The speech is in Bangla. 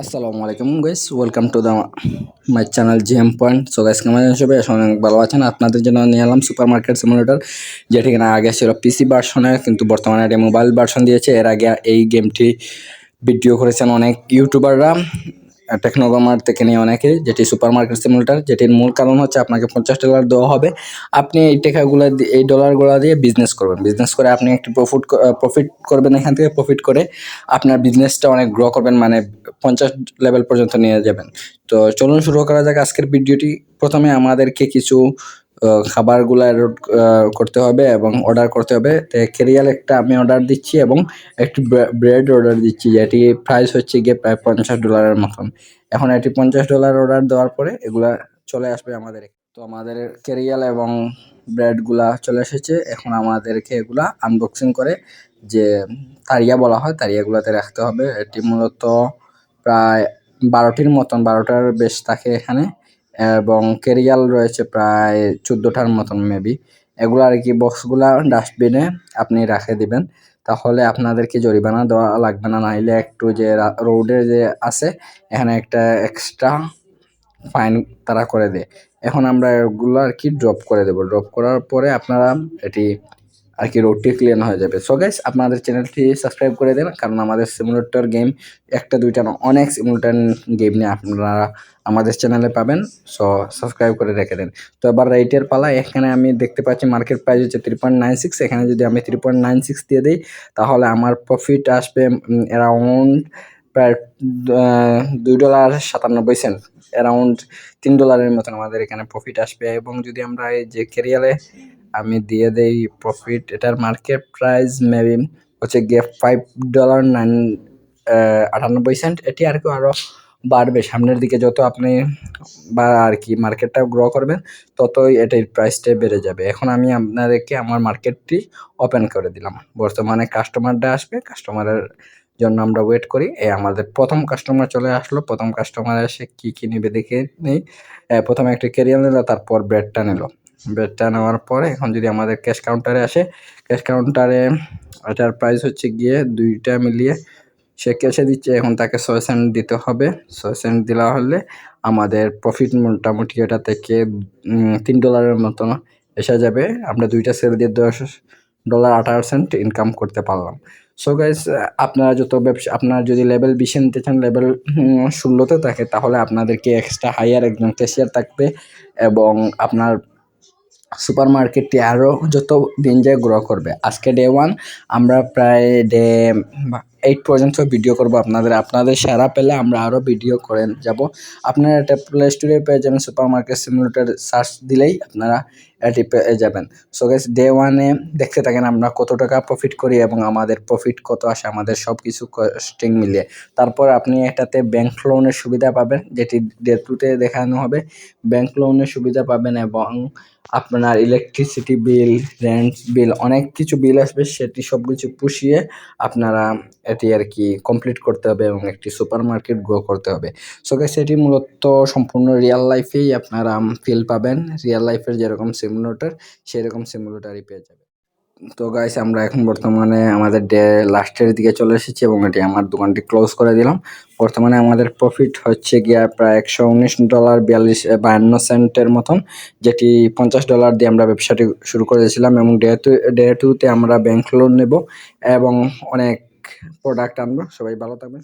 আসসালামু আলাইকুম guys, welcome to the my channel GM point. So guys, কেমন আছেন সবাই? আসলে অনেক ভালো আছেন। আপনাদের জন্য নিয়ে এলাম সুপার মার্কেট সিমুলেটর, যেটি কিনা আগে ছিল পিসি ভার্সনে, কিন্তু বর্তমানে এটি মোবাইল ভার্সন দিয়েছে। এর আগে এই গেমটি ভিডিও করেছেন অনেক ইউটিউবাররা, টেকনোগ্রামার থেকে নিয়ে অনেকে, যেটি সুপার মার্কেট সিমুলেটর। যেটির মূল কারণ হচ্ছে আপনাকে $50 দেওয়া হবে। আপনি এই টাকাগুলো এই ডলারগুলো দিয়ে বিজনেস করবেন। বিজনেস করে আপনি একটি প্রফিট করবেন। এখান থেকে প্রফিট করে আপনার বিজনেসটা অনেক গ্রো করবেন, মানে 50 লেভেল পর্যন্ত নিয়ে যাবেন। তো চলুন শুরু করা যাক আজকের ভিডিওটি। প্রথমে আমাদেরকে কিছু খাবারগুলো করতে হবে এবং অর্ডার করতে হবে। তো কেরিয়াল একটা আমি অর্ডার দিচ্ছি এবং একটি ব্রেড অর্ডার দিচ্ছি, যেটি প্রাইস হচ্ছে গিয়ে প্রায় $50 মতন। এখন এটি $50 অর্ডার দেওয়ার পরে এগুলা চলে আসবে আমাদের। তো আমাদের কেরিয়াল এবং ব্রেডগুলা চলে এসেছে। এখন আমাদেরকে এগুলা আনবক্সিং করে যে তারিয়া বলা হয়, তারিয়াগুলাতে রাখতে হবে। এটি মূলত প্রায় 12টির মতন, 12টার বেশ থাকে এখানে, এবং কেরিয়াল রয়েছে প্রায় 14টার মতন মেবি। এগুলো আর কি বক্সগুলা ডাস্টবিনে আপনি রেখে দিবেন, তাহলে আপনাদেরকে জরিমানা দেওয়া লাগবে না। নাহলে একটু যে রোডে যে আছে, এখানে একটা এক্সট্রা ফাইন তারা করে দেয়। এখন আমরা এগুলো আর কি ড্রপ করে দেবো। ড্রপ করার পরে আপনারা এটি আর কি রোডটি ক্লিয়ার হয়ে যাবে। সো গাইস, আপনাদের চ্যানেলটি সাবস্ক্রাইব করে দেন, কারণ আমাদের সিমুলেটর গেম একটা দুইটা না, অনেক সিমুলেটর গেম নিয়ে আপনারা আমাদের চ্যানেলে পাবেন। সো সাবস্ক্রাইব করে রেখে দেন। তো এবার রেটের পালা। এখানে আমি দেখতে পাচ্ছি মার্কেট প্রাইস হচ্ছে 3.96। এখানে যদি আমি 3.96 দিয়ে দিই, তাহলে আমার প্রফিট আসবে অ্যারাউন্ড প্রায় $2.97, অ্যারাউন্ড $3 মতন আমাদের এখানে প্রফিট আসবে। এবং যদি আমরা এই যে কেরিয়ালে আমি দিয়ে দেই প্রফিট, এটার মার্কেট প্রাইস মেবি হচ্ছে গিয়ে $5.98। এটি আর কি আরও বাড়বে সামনের দিকে। যত আপনি বা আর কি মার্কেটটা গ্রো করবেন, ততই এটার প্রাইসটা বেড়ে যাবে। এখন আমি আপনাদেরকে আমার মার্কেটটি ওপেন করে দিলাম। বর্তমানে কাস্টমারটা আসবে, কাস্টমারের জন্য আমরা ওয়েট করি। আমাদের প্রথম কাস্টমার চলে আসলো। প্রথম কাস্টমার এসে কী কী নেবে দেখে নেই। প্রথমে একটা কেরিয়াল নিল, তারপর ব্রেডটা নিল। ব্রেডটা নেওয়ার পরে এখন যদি আমাদের ক্যাশ কাউন্টারে আসে, ক্যাশ কাউন্টারে এটার প্রাইস হচ্ছে গিয়ে দুইটা মিলিয়ে সে ক্যাশে দিচ্ছে। এখন তাকে 6 সেন্ট দিতে হবে। 6 সেন্ট দেওয়া হলে আমাদের প্রফিট মোটামুটি এটা থেকে $3 মতন এসে যাবে। আমরা দুইটা সেল দিয়ে $10.18 ইনকাম করতে পারলাম। সো গাইস, আপনারা যত ব্যবসা, আপনার যদি লেভেল 20 নিতে চান, লেভেল 16তে থাকে, তাহলে আপনাদেরকে এক্সট্রা হায়ার একজন ক্যাশিয়ার থাকবে, এবং আপনার সুপার মার্কেটটি আরও যত দিন যায় গ্রো করবে। আজকে ডে 1, আমরা প্রায় ডে 8 পর্যন্ত ভিডিও করব। আপনাদের সেরা পেলে আমরা আরও ভিডিও করে যাব। আপনারা এটা প্লে স্টোরে পেয়ে যাবেন, সুপার মার্কেট সিমুলেটর সার্চ দিলেই আপনারা এটি পেয়ে যাবেন। সো গাইস, ডে 1-এ দেখতে থাকেন আমরা কত টাকা প্রফিট করি এবং আমাদের প্রফিট কত আসে, আমাদের সব কিছু কস্টিং মিলিয়ে। তারপর আপনি এটাতে ব্যাংক লোনের সুবিধা পাবেন, যেটি ডে 2-তে দেখানো হবে। ব্যাংক লোনের সুবিধা পাবেন, এবং আপনার ইলেকট্রিসিটি বিল, রেন্ট বিল, অনেক কিছু বিল আসবে। সেটি সব কিছু পুষিয়ে আপনারা এটি আর কি কমপ্লিট করতে হবে এবং একটি সুপার মার্কেট গ্রো করতে হবে। সো গাইস, এটি মূলত সম্পূর্ণ রিয়েল লাইফেই আপনারা ফিল পাবেন। রিয়েল লাইফের যেরকম সিমুলেটর, সেরকম সিমুলেটরই পেয়ে যাবেন। তো গাইস, আমরা এখন বর্তমানে আমাদের ডে লাস্টের দিকে চলে এসেছি, এবং এটি আমার দোকানটি ক্লোজ করে দিলাম। বর্তমানে আমাদের প্রফিট হচ্ছে গিয়া প্রায় $119.52 মতন, যেটি $50 দিয়ে আমরা ব্যবসাটি শুরু করেছিলাম। এবং ডে 2-তে আমরা ব্যাংক লোন নেব এবং অনেক প্রোডাক্ট আনবো। সবাই ভালো থাকবেন।